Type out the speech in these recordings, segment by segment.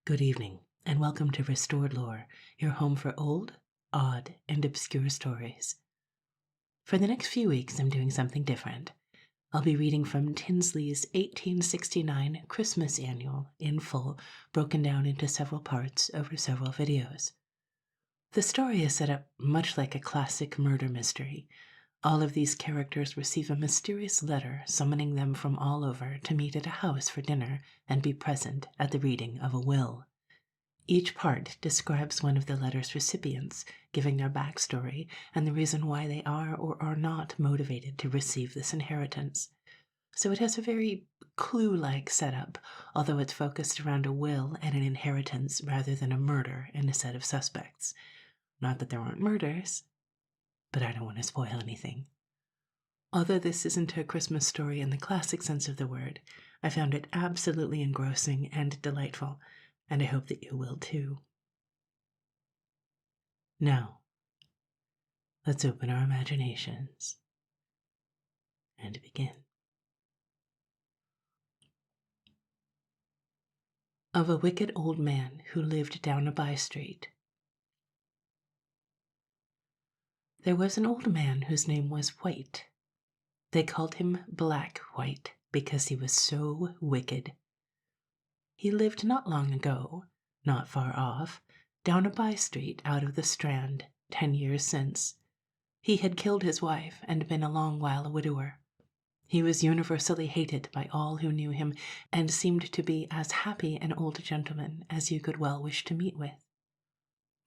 Good evening, and welcome to Restored Lore, your home for old, odd, and obscure stories. For the next few weeks, I'm doing something different. I'll be reading from Tinsley's 1869 Christmas Annual in full, broken down into several parts over several videos. The story is set up much like a classic murder mystery. All of these characters receive a mysterious letter summoning them from all over to meet at a house for dinner and be present at the reading of a will. Each part describes one of the letter's recipients, giving their backstory and the reason why they are or are not motivated to receive this inheritance. So it has a very clue-like setup, although it's focused around a will and an inheritance rather than a murder and a set of suspects. Not that there aren't murders, but I don't want to spoil anything. Although this isn't a Christmas story in the classic sense of the word, I found it absolutely engrossing and delightful, and I hope that you will too. Now, let's open our imaginations and begin. Of a wicked old man who lived down a by-street. There was an old man whose name was White. They called him Black White because he was so wicked. He lived not long ago, not far off, down a by-street out of the Strand, 10 years since. He had killed his wife and been a long while a widower. He was universally hated by all who knew him, and seemed to be as happy an old gentleman as you could well wish to meet with.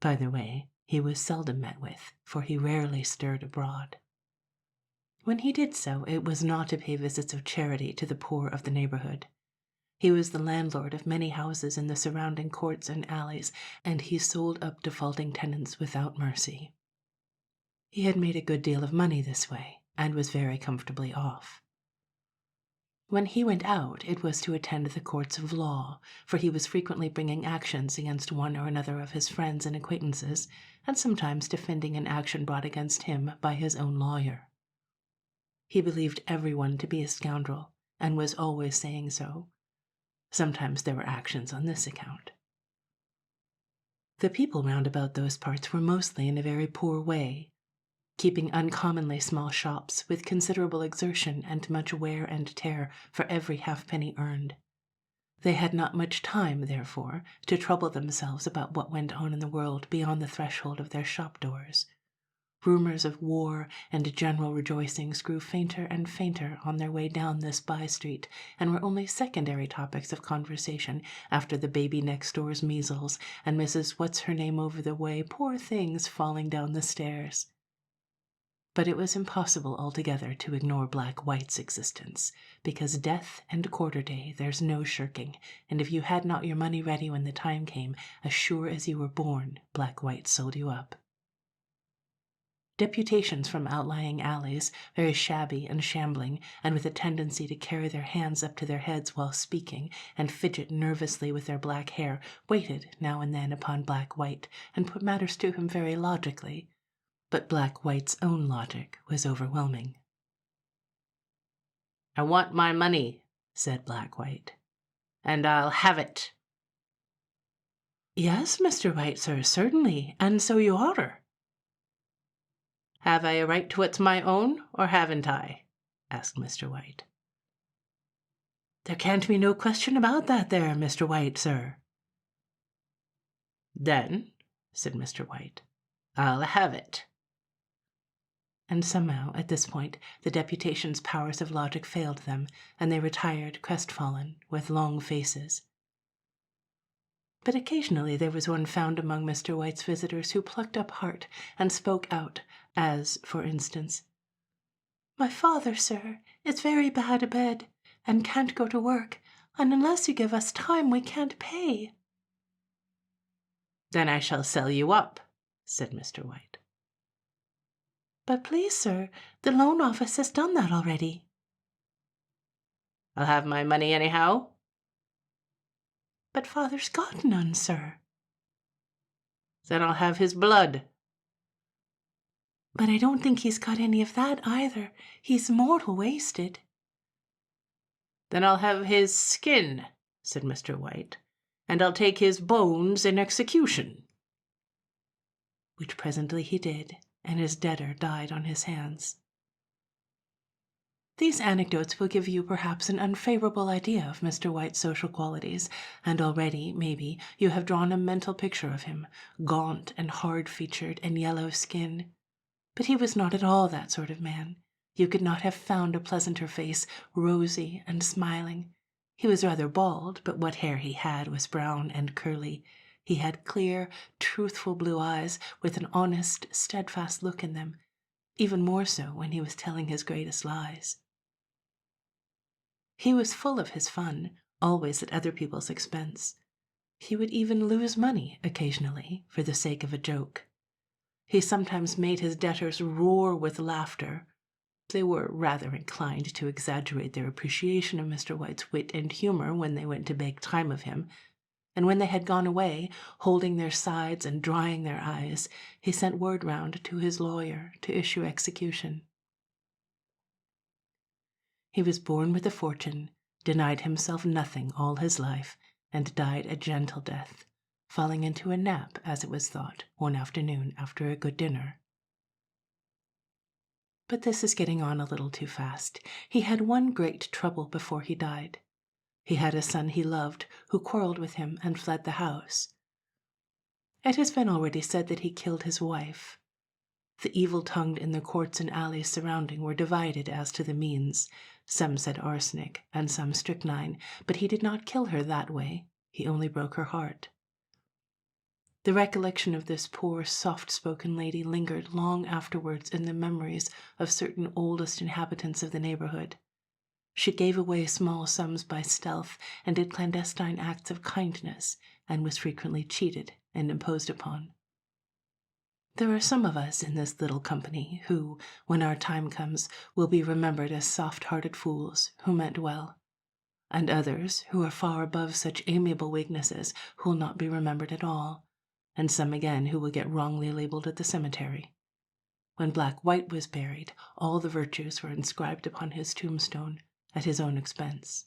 By the way, he was seldom met with, for he rarely stirred abroad. When he did so, it was not to pay visits of charity to the poor of the neighborhood. He was the landlord of many houses in the surrounding courts and alleys, and he sold up defaulting tenants without mercy. He had made a good deal of money this way, and was very comfortably off. When he went out, it was to attend the courts of law, for he was frequently bringing actions against one or another of his friends and acquaintances, and sometimes defending an action brought against him by his own lawyer. He believed everyone to be a scoundrel, and was always saying so. Sometimes there were actions on this account. The people round about those parts were mostly in a very poor way, keeping uncommonly small shops with considerable exertion and much wear and tear for every halfpenny earned. They had not much time, therefore, to trouble themselves about what went on in the world beyond the threshold of their shop doors. Rumors of war and general rejoicings grew fainter and fainter on their way down this by-street, and were only secondary topics of conversation after the baby next door's measles and Mrs. What's-her-name over the way, poor things, falling down the stairs. But it was impossible altogether to ignore Black White's existence, because death and quarter-day there's no shirking, and if you had not your money ready when the time came, as sure as you were born, Black White sold you up. Deputations from outlying alleys, very shabby and shambling, and with a tendency to carry their hands up to their heads while speaking, and fidget nervously with their black hair, waited now and then upon Black White, and put matters to him very logically. But Black White's own logic was overwhelming. "I want my money," said Black White, "and I'll have it." "Yes, Mr. White, sir, certainly, and so you oughter." "Have I a right to what's my own, or haven't I?" asked Mr. White. "There can't be no question about that there, Mr. White, sir." "Then," said Mr. White, "I'll have it." And somehow, at this point, the deputation's powers of logic failed them, and they retired crestfallen, with long faces. But occasionally there was one found among Mr. White's visitors who plucked up heart and spoke out, as, for instance, "My father, sir, is very bad abed, and can't go to work, and unless you give us time we can't pay." "Then I shall sell you up," said Mr. White. "But please, sir, the loan office has done that already." "I'll have my money anyhow." "But father's got none, sir." "Then I'll have his blood." "But I don't think he's got any of that either. He's mortal wasted." "Then I'll have his skin," said Mr. White, and I'll take his bones in execution." Which presently he did, and his debtor died on his hands. These anecdotes will give you perhaps an unfavorable idea of Mr. White's social qualities, and already, maybe, you have drawn a mental picture of him, gaunt and hard-featured and yellow-skinned. But he was not at all that sort of man. You could not have found a pleasanter face, rosy and smiling. He was rather bald, but what hair he had was brown and curly. He had clear, truthful blue eyes with an honest, steadfast look in them, even more so when he was telling his greatest lies. He was full of his fun, always at other people's expense. He would even lose money occasionally for the sake of a joke. He sometimes made his debtors roar with laughter. They were rather inclined to exaggerate their appreciation of Mr. White's wit and humor when they went to beg time of him, and when they had gone away, holding their sides and drying their eyes, he sent word round to his lawyer to issue execution. He was born with a fortune, denied himself nothing all his life, and died a gentle death, falling into a nap, as it was thought, one afternoon after a good dinner. But this is getting on a little too fast. He had one great trouble before he died. He had a son he loved, who quarreled with him and fled the house. It has been already said that he killed his wife. The evil-tongued in the courts and alleys surrounding were divided as to the means. Some said arsenic, and some strychnine, but he did not kill her that way. He only broke her heart. The recollection of this poor, soft-spoken lady lingered long afterwards in the memories of certain oldest inhabitants of the neighborhood. She gave away small sums by stealth and did clandestine acts of kindness, and was frequently cheated and imposed upon. There are some of us in this little company who, when our time comes, will be remembered as soft-hearted fools who meant well, and others who are far above such amiable weaknesses who will not be remembered at all, and some again who will get wrongly labeled at the cemetery. When Black White was buried, all the virtues were inscribed upon his tombstone at his own expense.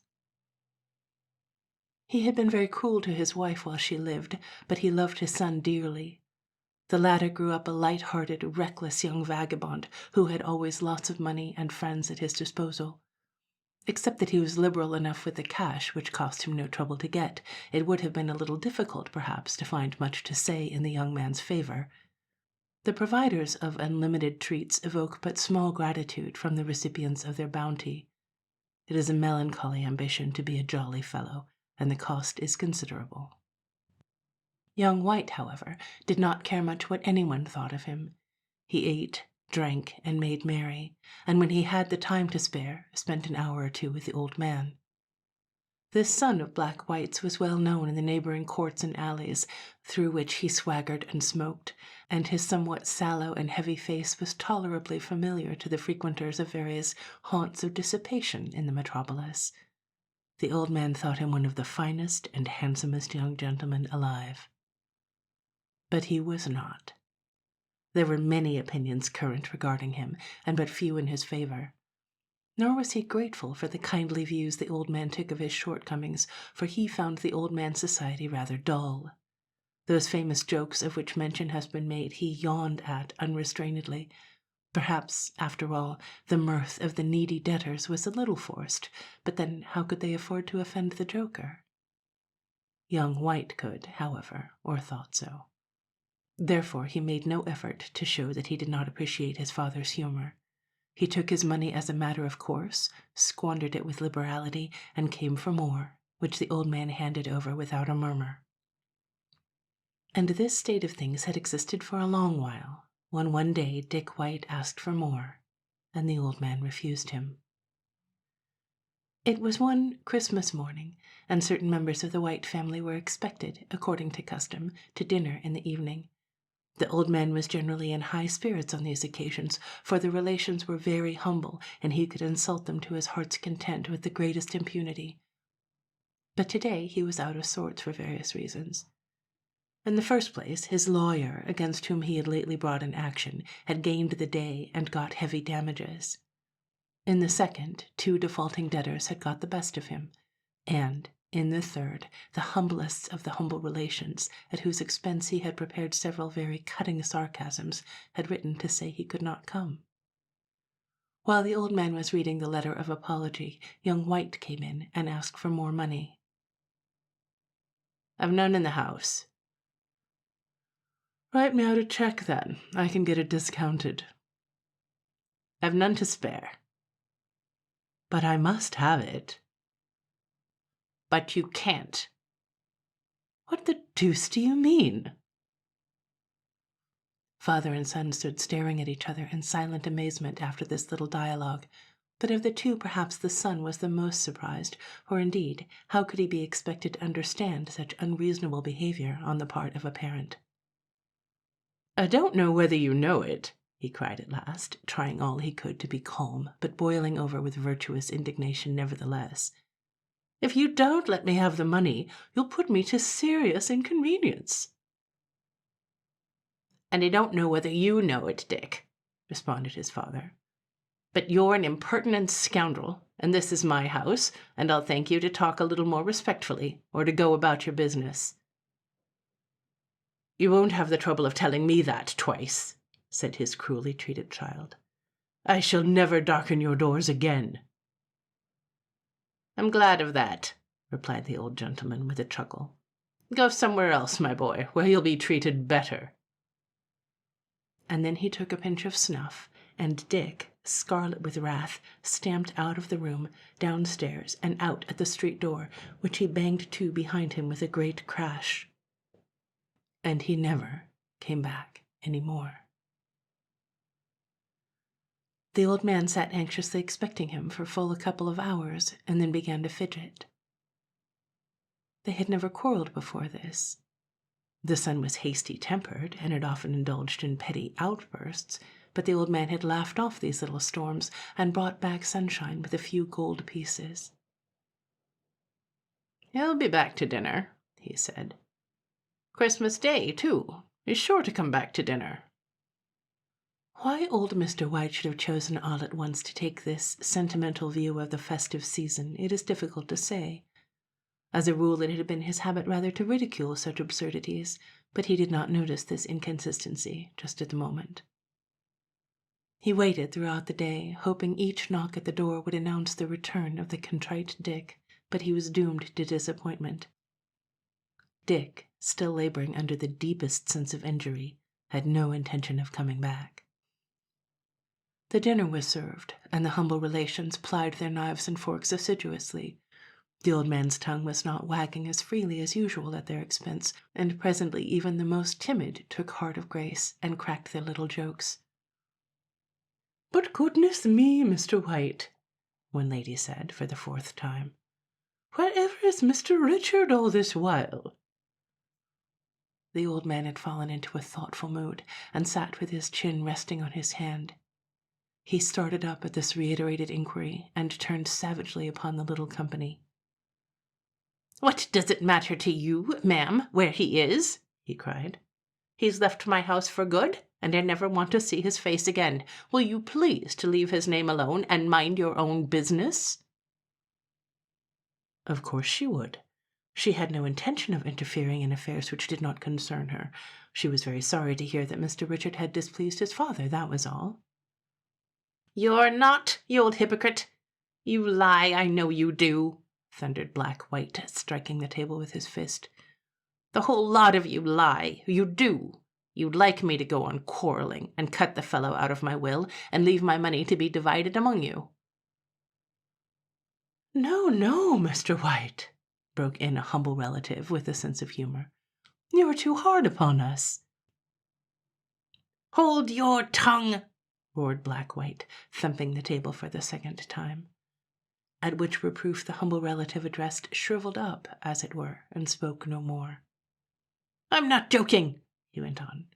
He had been very cruel to his wife while she lived, but he loved his son dearly. The latter grew up a light-hearted, reckless young vagabond who had always lots of money and friends at his disposal. Except that he was liberal enough with the cash, which cost him no trouble to get, it would have been a little difficult, perhaps, to find much to say in the young man's favor. The providers of unlimited treats evoke but small gratitude from the recipients of their bounty. It is a melancholy ambition to be a jolly fellow, and the cost is considerable. Young White, however, did not care much what anyone thought of him. He ate, drank, and made merry, and when he had the time to spare, spent an hour or two with the old man. This son of Black White's was well known in the neighboring courts and alleys, through which he swaggered and smoked, and his somewhat sallow and heavy face was tolerably familiar to the frequenters of various haunts of dissipation in the metropolis. The old man thought him one of the finest and handsomest young gentlemen alive. But he was not. There were many opinions current regarding him, and but few in his favor. Nor was he grateful for the kindly views the old man took of his shortcomings, for he found the old man's society rather dull. Those famous jokes of which mention has been made he yawned at unrestrainedly. Perhaps, after all, the mirth of the needy debtors was a little forced, but then how could they afford to offend the joker? Young White could, however, or thought so. Therefore he made no effort to show that he did not appreciate his father's humor. He took his money as a matter of course, squandered it with liberality, and came for more, which the old man handed over without a murmur. And this state of things had existed for a long while, when one day Dick White asked for more, and the old man refused him. It was one Christmas morning, and certain members of the White family were expected, according to custom, to dinner in the evening. The old man was generally in high spirits on these occasions, for the relations were very humble, and he could insult them to his heart's content with the greatest impunity. But today he was out of sorts for various reasons. In the first place, his lawyer, against whom he had lately brought an action, had gained the day and got heavy damages. In the second, 2 defaulting debtors had got the best of him, and, In the third, the humblest of the humble relations, at whose expense he had prepared several very cutting sarcasms, had written to say he could not come. While the old man was reading the letter of apology, young White came in and asked for more money. "I've none in the house." "Write me out a check, then. I can get it discounted." "I've none to spare." "But I must have it." "But you can't." "What the deuce do you mean?" Father and son stood staring at each other in silent amazement after this little dialogue, but of the two perhaps the son was the most surprised, for indeed how could he be expected to understand such unreasonable behavior on the part of a parent? "I don't know whether you know it," he cried at last, trying all he could to be calm, but boiling over with virtuous indignation nevertheless. "If you don't let me have the money, you'll put me to serious inconvenience." "And I don't know whether you know it, Dick," responded his father. "But you're an impertinent scoundrel, and this is my house, and I'll thank you to talk a little more respectfully, or to go about your business." "You won't have the trouble of telling me that twice," said his cruelly treated child. "I shall never darken your doors again." "I'm glad of that," replied the old gentleman with a chuckle. "Go somewhere else, my boy, where you'll be treated better." And then he took a pinch of snuff, and Dick, scarlet with wrath, stamped out of the room, downstairs, and out at the street door, which he banged to behind him with a great crash. And he never came back any more. The old man sat anxiously expecting him for full a couple of hours, and then began to fidget. They had never quarreled before this. The son was hasty-tempered, and had often indulged in petty outbursts, but the old man had laughed off these little storms and brought back sunshine with a few gold pieces. "He'll be back to dinner," he said. "Christmas Day, too. He's sure to come back to dinner." Why old Mr. White should have chosen all at once to take this sentimental view of the festive season, it is difficult to say. As a rule, it had been his habit rather to ridicule such absurdities, but he did not notice this inconsistency just at the moment. He waited throughout the day, hoping each knock at the door would announce the return of the contrite Dick, but he was doomed to disappointment. Dick, still laboring under the deepest sense of injury, had no intention of coming back. The dinner was served, and the humble relations plied their knives and forks assiduously. The old man's tongue was not wagging as freely as usual at their expense, and presently even the most timid took heart of grace and cracked their little jokes. "But goodness me, Mr. White," one lady said for the fourth time, "wherever is Mr. Richard all this while?" The old man had fallen into a thoughtful mood, and sat with his chin resting on his hand. He started up at this reiterated inquiry, and turned savagely upon the little company. "What does it matter to you, ma'am, where he is?" he cried. "He's left my house for good, and I never want to see his face again. Will you please to leave his name alone and mind your own business?" Of course she would. She had no intention of interfering in affairs which did not concern her. She was very sorry to hear that Mr. Richard had displeased his father, that was all. "You're not, you old hypocrite! You lie, I know you do!" thundered Black White, striking the table with his fist. "The whole lot of you lie. You do. You'd like me to go on quarreling, and cut the fellow out of my will, and leave my money to be divided among you." "No, no, Mr. White," broke in a humble relative with a sense of humor. "You are too hard upon us." "Hold your tongue!" roared Black White, thumping the table for the second time. At which reproof the humble relative addressed shriveled up, as it were, and spoke no more. "I'm not joking," he went on.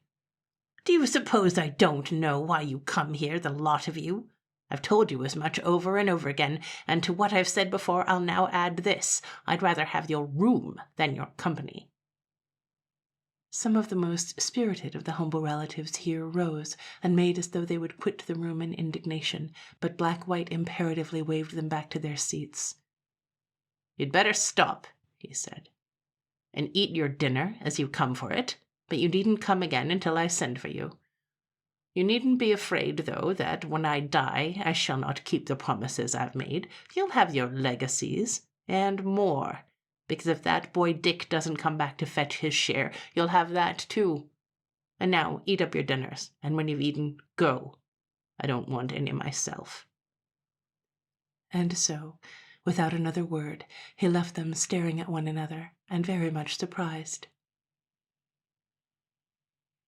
"Do you suppose I don't know why you come here, the lot of you? I've told you as much over and over again, and to what I've said before I'll now add this. I'd rather have your room than your company." Some of the most spirited of the humble relatives here rose and made as though they would quit the room in indignation, but Black White imperatively waved them back to their seats. "You'd better stop," he said, "and eat your dinner as you come for it, but you needn't come again until I send for you. You needn't be afraid, though, that when I die I shall not keep the promises I've made. You'll have your legacies, and more, because if that boy Dick doesn't come back to fetch his share, you'll have that too. And now eat up your dinners, and when you've eaten, go. I don't want any myself." And so, without another word, he left them staring at one another and very much surprised.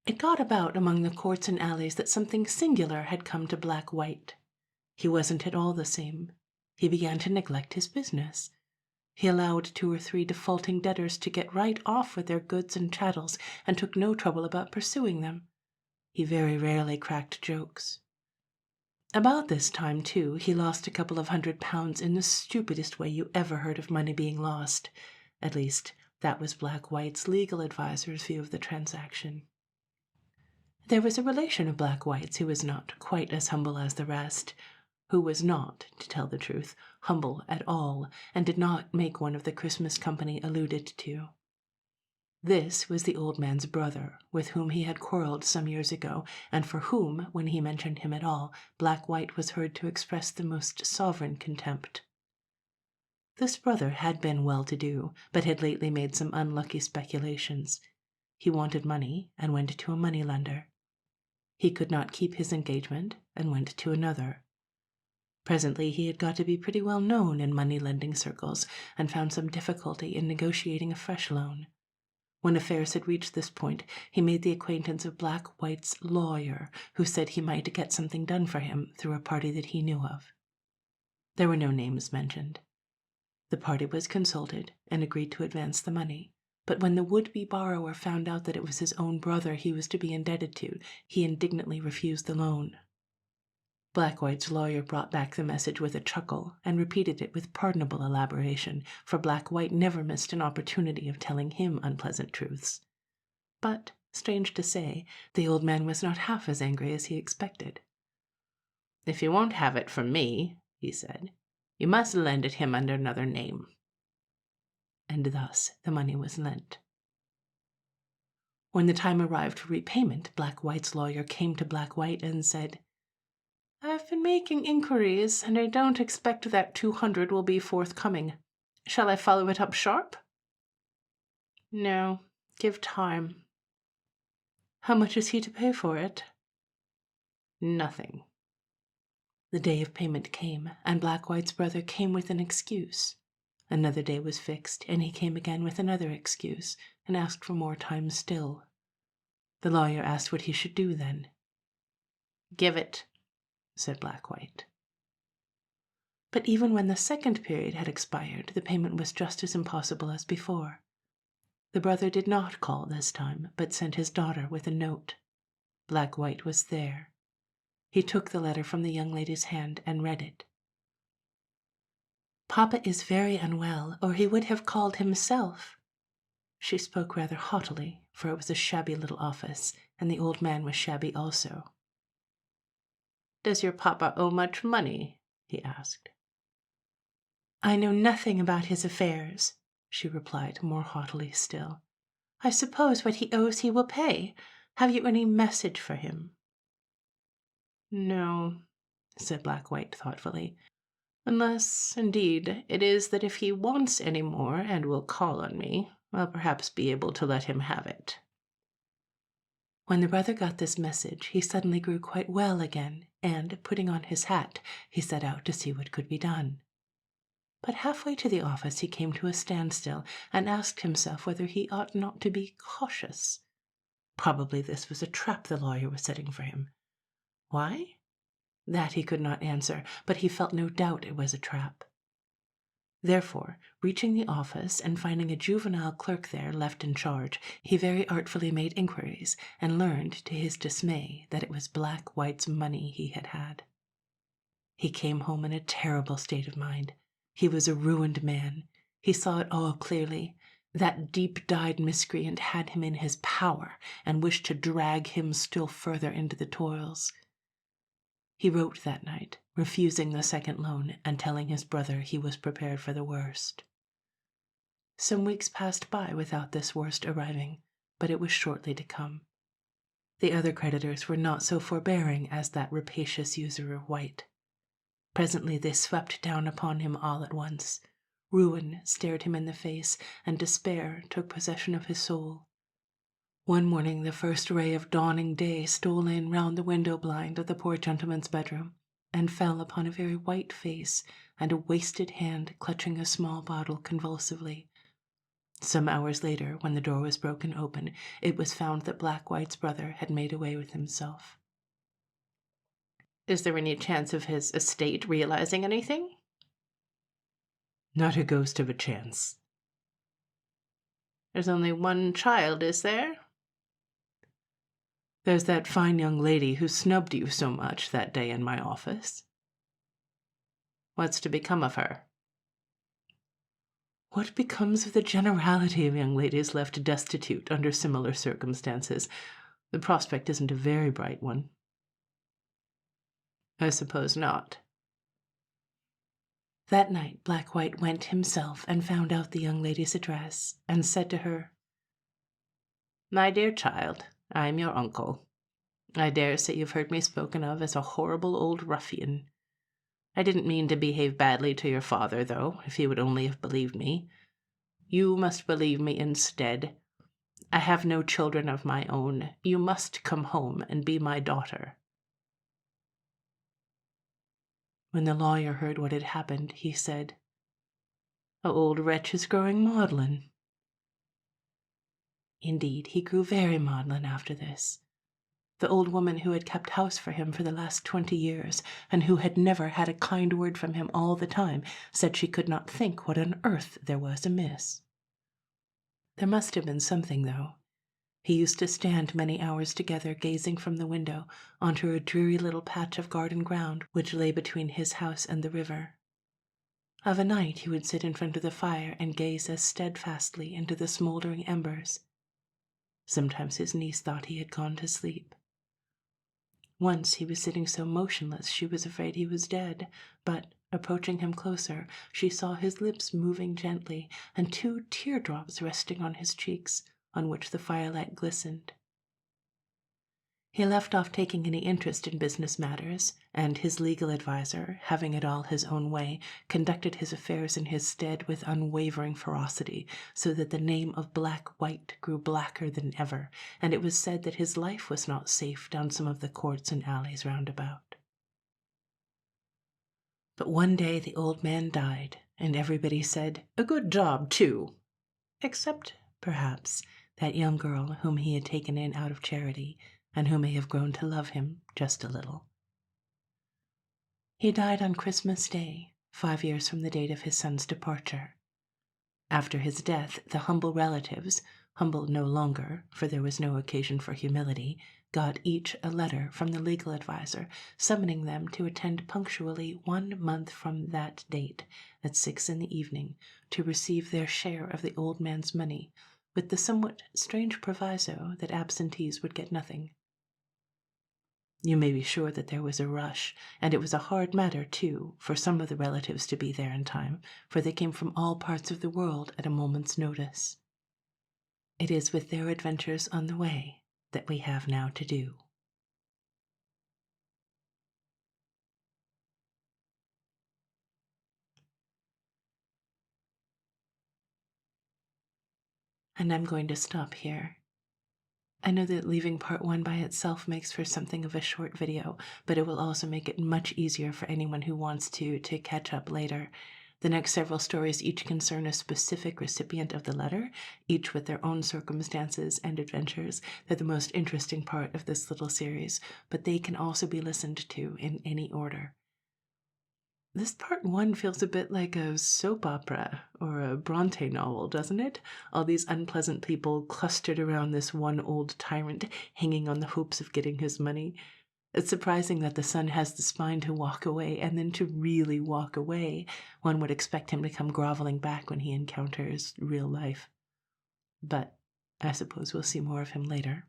It got about among the courts and alleys that something singular had come to Black White. He wasn't at all the same. He began to neglect his business. He allowed 2 or 3 defaulting debtors to get right off with their goods and chattels, and took no trouble about pursuing them. He very rarely cracked jokes. About this time, too, he lost a couple of £100 in the stupidest way you ever heard of money being lost. At least, that was Black White's legal advisor's view of the transaction. There was a relation of Black White's who was not quite as humble as the rest, who was not, to tell the truth, humble at all, and did not make one of the Christmas company alluded to. This was the old man's brother, with whom he had quarrelled some years ago, and for whom, when he mentioned him at all, Black White was heard to express the most sovereign contempt. This brother had been well-to-do, but had lately made some unlucky speculations. He wanted money, and went to a money-lender. He could not keep his engagement, and went to another. Presently he had got to be pretty well known in money-lending circles, and found some difficulty in negotiating a fresh loan. When affairs had reached this point, he made the acquaintance of Black White's lawyer, who said he might get something done for him through a party that he knew of. There were no names mentioned. The party was consulted, and agreed to advance the money. But when the would-be borrower found out that it was his own brother he was to be indebted to, he indignantly refused the loan. Black White's lawyer brought back the message with a chuckle, and repeated it with pardonable elaboration, for Black White never missed an opportunity of telling him unpleasant truths. But, strange to say, the old man was not half as angry as he expected. "If you won't have it from me," he said, "you must lend it him under another name." And thus the money was lent. When the time arrived for repayment, Black White's lawyer came to Black White and said, "I've been making inquiries, and I don't expect that 200 will be forthcoming. Shall I follow it up sharp?" "No, give time." "How much is he to pay for it?" "Nothing." The day of payment came, and Black White's brother came with an excuse. Another day was fixed, and he came again with another excuse, and asked for more time still. The lawyer asked what he should do then. "Give it," said Black White. But even when the second period had expired, the payment was just as impossible as before. The brother did not call this time, but sent his daughter with a note. Black White was there. He took the letter from the young lady's hand and read it. "Papa is very unwell, or he would have called himself." She spoke rather haughtily, for it was a shabby little office, and the old man was shabby also. "Does your papa owe much money?" he asked. "I know nothing about his affairs," she replied more haughtily still. "I suppose what he owes he will pay. Have you any message for him?" "No," said Black White thoughtfully, "unless, indeed, it is that if he wants any more and will call on me, I'll perhaps be able to let him have it." When the brother got this message, he suddenly grew quite well again, and, putting on his hat, he set out to see what could be done. But halfway to the office he came to a standstill, and asked himself whether he ought not to be cautious. Probably this was a trap the lawyer was setting for him. Why? That he could not answer, but he felt no doubt it was a trap. Therefore, reaching the office and finding a juvenile clerk there left in charge, he very artfully made inquiries, and learned, to his dismay, that it was Black White's money he had had. He came home in a terrible state of mind. He was a ruined man. He saw it all clearly. That deep-dyed miscreant had him in his power, and wished to drag him still further into the toils. He wrote that night, refusing the second loan, and telling his brother he was prepared for the worst. Some weeks passed by without this worst arriving, but it was shortly to come. The other creditors were not so forbearing as that rapacious usurer White. Presently they swept down upon him all at once. Ruin stared him in the face, and despair took possession of his soul. One morning the first ray of dawning day stole in round the window blind of the poor gentleman's bedroom, and fell upon a very white face and a wasted hand clutching a small bottle convulsively. Some hours later, when the door was broken open, it was found that Black White's brother had made away with himself. Is there any chance of his estate realizing anything? Not a ghost of a chance. There's only one child, is there? There's that fine young lady who snubbed you so much that day in my office. What's to become of her? What becomes of the generality of young ladies left destitute under similar circumstances? The prospect isn't a very bright one. I suppose not. That night Black White went himself and found out the young lady's address, and said to her, My dear child, I am your uncle. I dare say you've heard me spoken of as a horrible old ruffian. I didn't mean to behave badly to your father, though, if he would only have believed me. You must believe me instead. I have no children of my own. You must come home and be my daughter. When the lawyer heard what had happened, he said, "The old wretch is growing maudlin." Indeed, he grew very maudlin after this. The old woman who had kept house for him for the last 20 years, and who had never had a kind word from him all the time, said she could not think what on earth there was amiss. There must have been something, though. He used to stand many hours together gazing from the window onto a dreary little patch of garden ground which lay between his house and the river. Of a night he would sit in front of the fire and gaze as steadfastly into the smoldering embers. Sometimes his niece thought he had gone to sleep. Once he was sitting so motionless she was afraid he was dead, but, approaching him closer, she saw his lips moving gently and 2 teardrops resting on his cheeks, on which the firelight glistened. He left off taking any interest in business matters, and his legal adviser, having it all his own way, conducted his affairs in his stead with unwavering ferocity, so that the name of Black White grew blacker than ever, and it was said that his life was not safe down some of the courts and alleys round about. But one day the old man died, and everybody said, "A good job, too," except, perhaps, that young girl whom he had taken in out of charity, and who may have grown to love him just a little. He died on Christmas Day, 5 years from the date of his son's departure. After his death, the humble relatives, humble no longer, for there was no occasion for humility, got each a letter from the legal adviser, summoning them to attend punctually 1 month from that date, at 6 in the evening, to receive their share of the old man's money, with the somewhat strange proviso that absentees would get nothing. You may be sure that there was a rush, and it was a hard matter, too, for some of the relatives to be there in time, for they came from all parts of the world at a moment's notice. It is with their adventures on the way that we have now to do. And I'm going to stop here. I know that leaving part 1 by itself makes for something of a short video, but it will also make it much easier for anyone who wants to catch up later. The next several stories each concern a specific recipient of the letter, each with their own circumstances and adventures. They're the most interesting part of this little series, but they can also be listened to in any order. This part 1 feels a bit like a soap opera or a Bronte novel, doesn't it? All these unpleasant people clustered around this one old tyrant, hanging on the hopes of getting his money. It's surprising that the son has the spine to walk away, and then to really walk away. One would expect him to come groveling back when he encounters real life. But I suppose we'll see more of him later.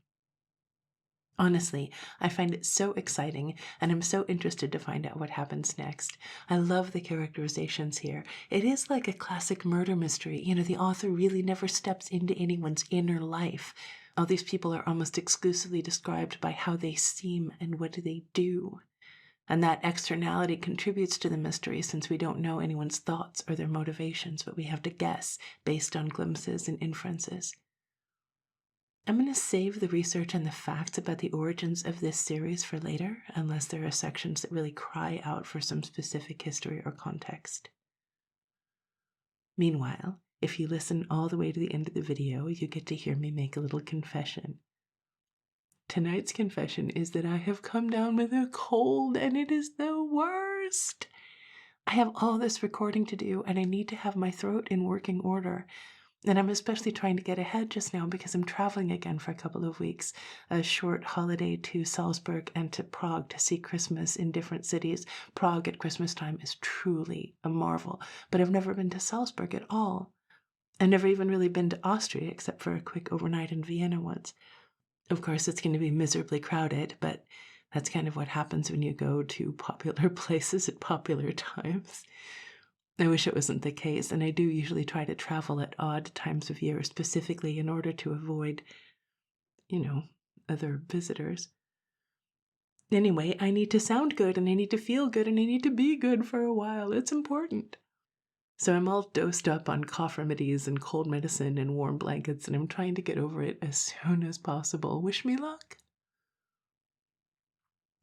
Honestly, I find it so exciting, and I'm so interested to find out what happens next. I love the characterizations here. It is like a classic murder mystery. The author really never steps into anyone's inner life. All these people are almost exclusively described by how they seem and what they do. And that externality contributes to the mystery since we don't know anyone's thoughts or their motivations, but we have to guess based on glimpses and inferences. I'm going to save the research and the facts about the origins of this series for later, unless there are sections that really cry out for some specific history or context. Meanwhile, if you listen all the way to the end of the video, you get to hear me make a little confession. Tonight's confession is that I have come down with a cold, and it is the worst. I have all this recording to do, and I need to have my throat in working order. And I'm especially trying to get ahead just now because I'm traveling again for a couple of weeks, a short holiday to Salzburg and to Prague to see Christmas in different cities. Prague at Christmas time is truly a marvel, but I've never been to Salzburg at all. I've never even really been to Austria except for a quick overnight in Vienna once. Of course, it's going to be miserably crowded, but that's kind of what happens when you go to popular places at popular times. I wish it wasn't the case, and I do usually try to travel at odd times of year, specifically in order to avoid, other visitors. Anyway, I need to sound good, and I need to feel good, and I need to be good for a while. It's important. So I'm all dosed up on cough remedies and cold medicine and warm blankets, and I'm trying to get over it as soon as possible. Wish me luck.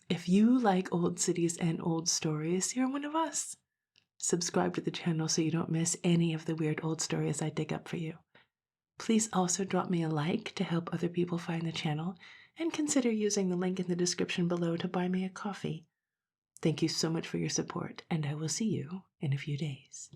If you like old cities and old stories, you're one of us. Subscribe to the channel so you don't miss any of the weird old stories I dig up for you. Please also drop me a like to help other people find the channel, and consider using the link in the description below to buy me a coffee. Thank you so much for your support, and I will see you in a few days.